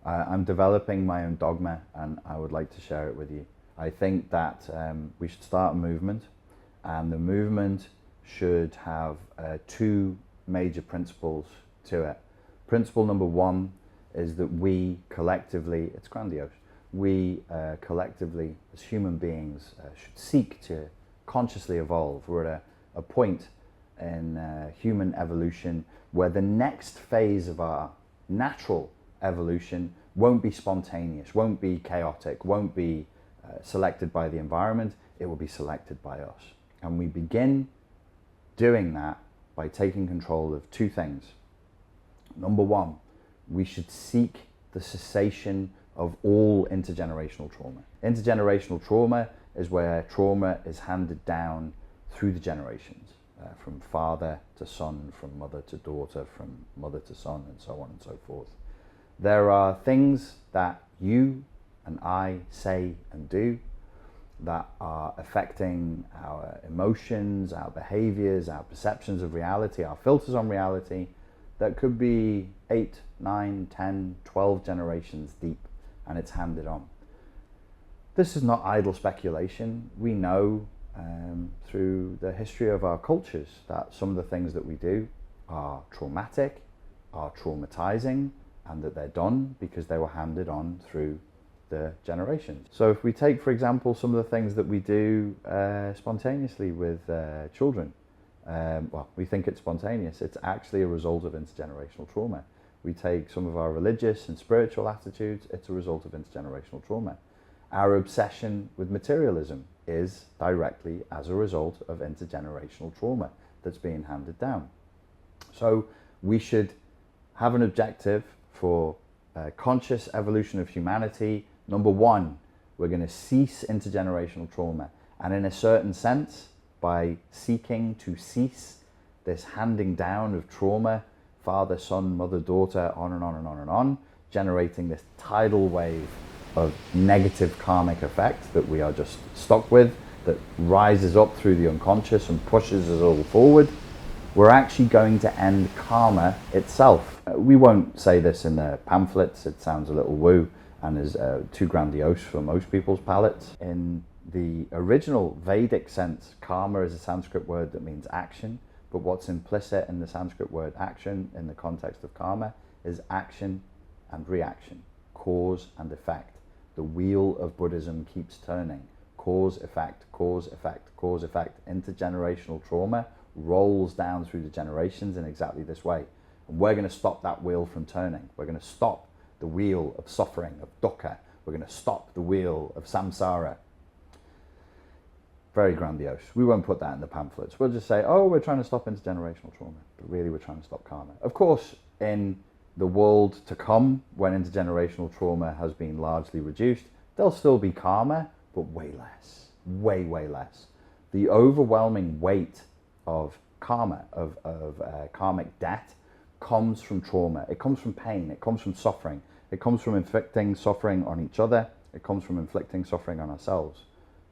I'm developing my own dogma, and I would like to share it with you. I think that we should start a movement, and the movement should have two major principles to it. Principle number one is that we collectively, it's grandiose, we collectively as human beings should seek to consciously evolve. We're at a point in human evolution where the next phase of our natural evolution won't be spontaneous, won't be chaotic, won't be selected by the environment, it will be selected by us. And we begin doing that by taking control of two things. Number one, we should seek the cessation of all intergenerational trauma. Intergenerational trauma is where trauma is handed down through the generations, from father to son, from mother to daughter, from mother to son, and so on and so forth. There are things that you and I say and do that are affecting our emotions, our behaviors, our perceptions of reality, our filters on reality, that could be 8, 9, 10, 12 generations deep, and it's handed on. This is not idle speculation. We know through the history of our cultures that some of the things that we do are traumatic, are traumatizing, and that they're done because they were handed on through the generations. So if we take, for example, some of the things that we do spontaneously with children, well, we think it's spontaneous. It's actually a result of intergenerational trauma. We take some of our religious and spiritual attitudes, it's a result of intergenerational trauma. Our obsession with materialism is directly as a result of intergenerational trauma that's being handed down. So we should have an objective for conscious evolution of humanity. Number one, we're going to cease intergenerational trauma. And in a certain sense, by seeking to cease this handing down of trauma, father, son, mother, daughter, on and on and on and on, generating this tidal wave of negative karmic effects that we are just stuck with, that rises up through the unconscious and pushes us all forward, we're actually going to end karma itself. We won't say this in the pamphlets, it sounds a little woo and is too grandiose for most people's palates. In the original Vedic sense, karma is a Sanskrit word that means action, but what's implicit in the Sanskrit word action in the context of karma is action and reaction, cause and effect. The wheel of Buddhism keeps turning. Cause, effect, cause, effect, cause, effect. Intergenerational trauma rolls down through the generations in exactly this way. And we're going to stop that wheel from turning. We're going to stop the wheel of suffering, of dukkha. We're going to stop the wheel of samsara. Very grandiose. We won't put that in the pamphlets. We'll just say, oh, we're trying to stop intergenerational trauma. But really, we're trying to stop karma. Of course, in the world to come, when intergenerational trauma has been largely reduced, there'll still be karma, but way less. Way, way less. The overwhelming weight of karma, of karmic debt, comes from trauma. It comes from pain. It comes from suffering. It comes from inflicting suffering on each other. It comes from inflicting suffering on ourselves.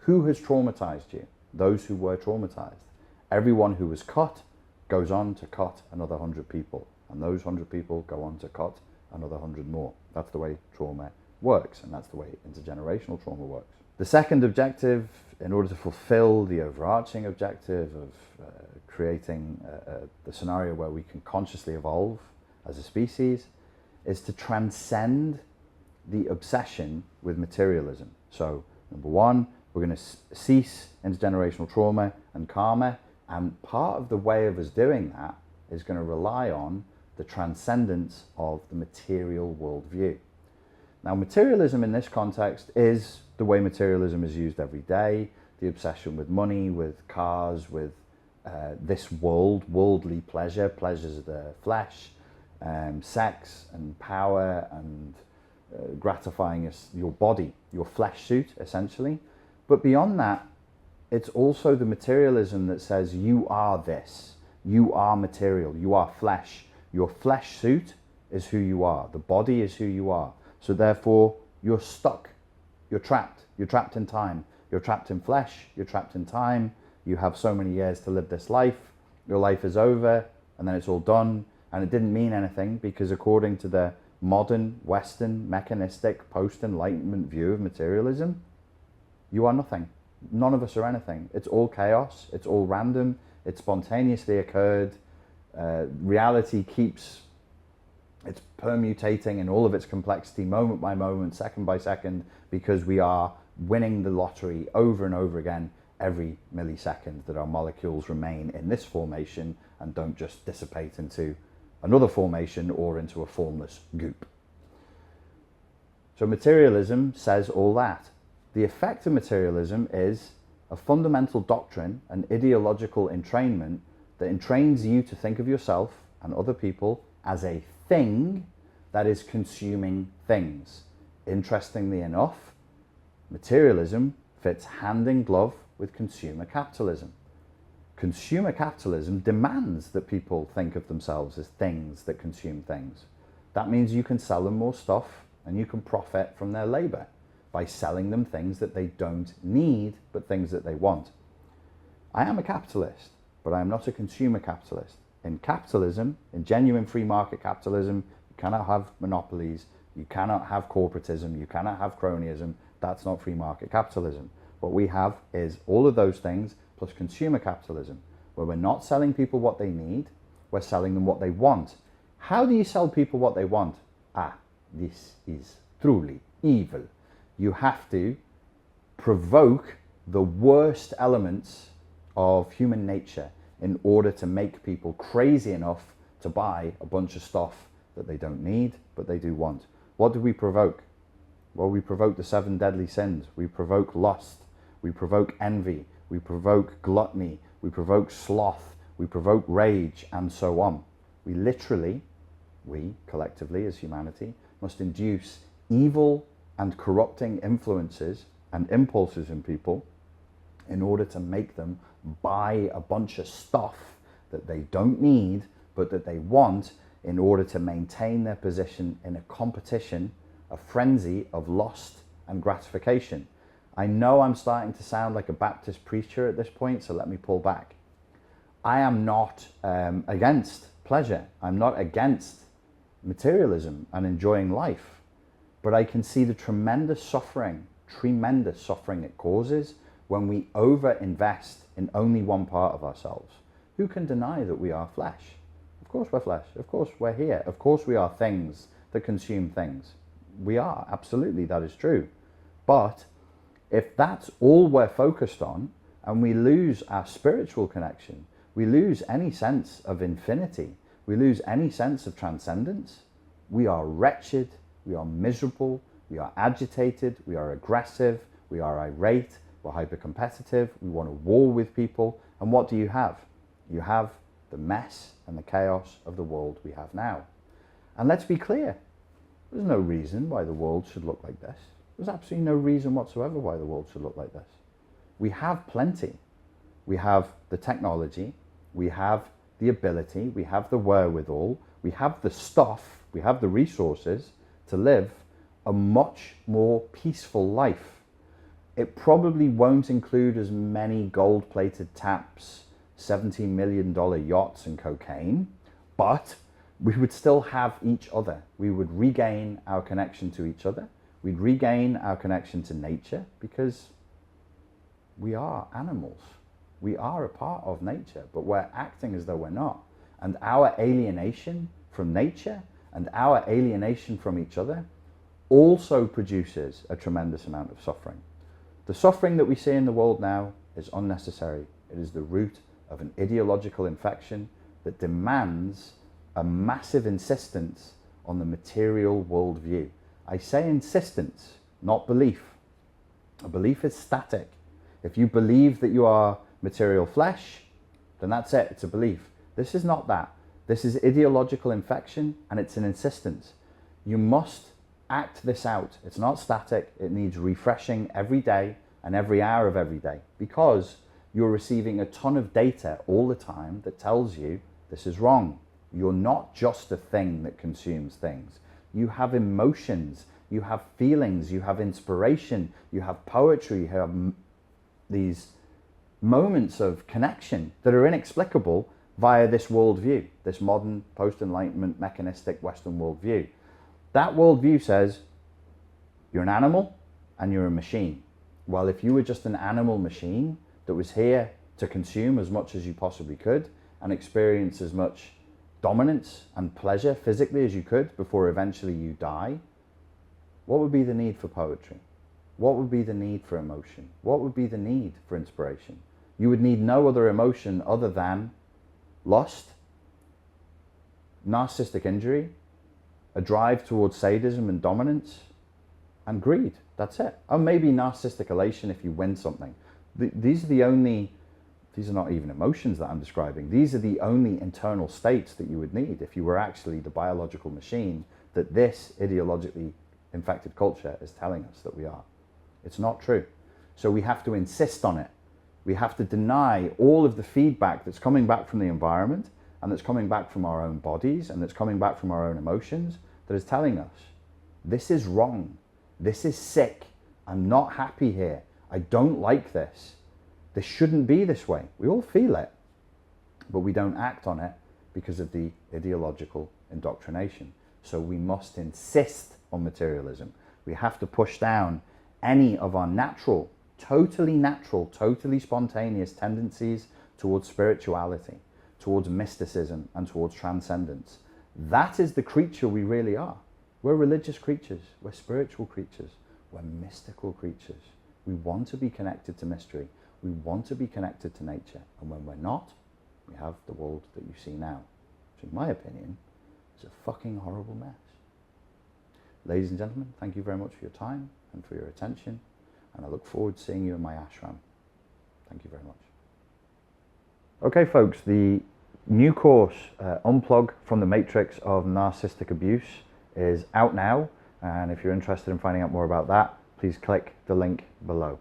Who has traumatized you? Those who were traumatized. Everyone who was cut goes on to cut another 100 people. And those 100 people go on to cut another 100 more. That's the way trauma works, and that's the way intergenerational trauma works. The second objective, in order to fulfill the overarching objective of creating the scenario where we can consciously evolve as a species, is to transcend the obsession with materialism. So, number one, we're going to cease intergenerational trauma and karma, and part of the way of us doing that is going to rely on the transcendence of the material worldview. Now, materialism in this context is the way materialism is used every day, the obsession with money, with cars, with this world, worldly pleasure, pleasures of the flesh, sex and power and gratifying your body, your flesh suit, essentially. But beyond that, it's also the materialism that says you are this, you are material, you are flesh. Your flesh suit is who you are. The body is who you are. So therefore, you're stuck. You're trapped. You're trapped in time. You're trapped in flesh. You're trapped in time. You have so many years to live this life. Your life is over, and then it's all done. And it didn't mean anything because according to the modern, Western, mechanistic, post-enlightenment view of materialism, you are nothing. None of us are anything. It's all chaos. It's all random. It spontaneously occurred. Reality keeps, it's permutating in all of its complexity, moment by moment, second by second, because we are winning the lottery over and over again every millisecond that our molecules remain in this formation and don't just dissipate into another formation or into a formless goop. So materialism says all that. The effect of materialism is a fundamental doctrine, an ideological entrainment that entrains you to think of yourself and other people as a thing that is consuming things. Interestingly enough, materialism fits hand in glove with consumer capitalism. Consumer capitalism demands that people think of themselves as things that consume things. That means you can sell them more stuff and you can profit from their labor by selling them things that they don't need, but things that they want. I am a capitalist, but I am not a consumer capitalist. In capitalism, in genuine free market capitalism, you cannot have monopolies, you cannot have corporatism, you cannot have cronyism. That's not free market capitalism. What we have is all of those things plus consumer capitalism, where we're not selling people what they need, we're selling them what they want. How do you sell people what they want? This is truly evil. You have to provoke the worst elements of human nature in order to make people crazy enough to buy a bunch of stuff that they don't need, but they do want. What do we provoke? Well, we provoke the 7 deadly sins. We provoke lust. We provoke envy. We provoke gluttony. We provoke sloth. We provoke rage, and so on. We literally, we collectively as humanity, must induce evil and corrupting influences and impulses in people in order to make them buy a bunch of stuff that they don't need, but that they want in order to maintain their position in a competition, a frenzy of lust and gratification. I know I'm starting to sound like a Baptist preacher at this point, so let me pull back. I am not against pleasure. I'm not against materialism and enjoying life. But I can see the tremendous suffering it causes when we over-invest in only one part of ourselves. Who can deny that we are flesh? Of course we're flesh. Of course we're here. Of course we are things that consume things. We are, absolutely, that is true. But if that's all we're focused on, and we lose our spiritual connection, we lose any sense of infinity, we lose any sense of transcendence, we are wretched, we are miserable, we are agitated, we are aggressive, we are irate, we're hyper-competitive, we want to war with people. And what do you have? You have the mess and the chaos of the world we have now. And let's be clear, there's no reason why the world should look like this. There's absolutely no reason whatsoever why the world should look like this. We have plenty. We have the technology, we have the ability, we have the wherewithal, we have the stuff, we have the resources to live a much more peaceful life. It probably won't include as many gold-plated taps, $70 million yachts and cocaine, but we would still have each other. We would regain our connection to each other. We'd regain our connection to nature because we are animals. We are a part of nature, but we're acting as though we're not. And our alienation from nature and our alienation from each other also produces a tremendous amount of suffering. The suffering that we see in the world now is unnecessary. It is the root of an ideological infection that demands a massive insistence on the material worldview. I say insistence, not belief. A belief is static. If you believe that you are material flesh, then that's it, it's a belief. This is not that. This is ideological infection, and it's an insistence. You must act this out. It's not static. It needs refreshing every day and every hour of every day, because you're receiving a ton of data all the time that tells you this is wrong. You're not just a thing that consumes things. You have emotions, you have feelings, you have inspiration, you have poetry, you have these moments of connection that are inexplicable via this worldview, this modern post-enlightenment mechanistic Western worldview. That worldview says you're an animal and you're a machine. Well, if you were just an animal machine that was here to consume as much as you possibly could and experience as much dominance and pleasure physically as you could before eventually you die, what would be the need for poetry? What would be the need for emotion? What would be the need for inspiration? You would need no other emotion other than lust, narcissistic injury, a drive towards sadism and dominance, and greed. That's it. Or maybe narcissistic elation if you win something. These are not even emotions that I'm describing. These are the only internal states that you would need if you were actually the biological machine that this ideologically infected culture is telling us that we are. It's not true. So we have to insist on it. We have to deny all of the feedback that's coming back from the environment and that's coming back from our own bodies and that's coming back from our own emotions that is telling us, this is wrong. This is sick. I'm not happy here. I don't like this. This shouldn't be this way. We all feel it, but we don't act on it because of the ideological indoctrination. So we must insist on materialism. We have to push down any of our totally spontaneous tendencies towards spirituality, towards mysticism, and towards transcendence. That is the creature we really are. We're religious creatures. We're spiritual creatures. We're mystical creatures. We want to be connected to mystery. We want to be connected to nature. And when we're not, we have the world that you see now, which in my opinion is a fucking horrible mess. Ladies and gentlemen, thank you very much for your time and for your attention. And I look forward to seeing you in my ashram. Thank you very much. Okay, folks, the new course, Unplug from the Matrix of Narcissistic Abuse, is out now. And if you're interested in finding out more about that, please click the link below.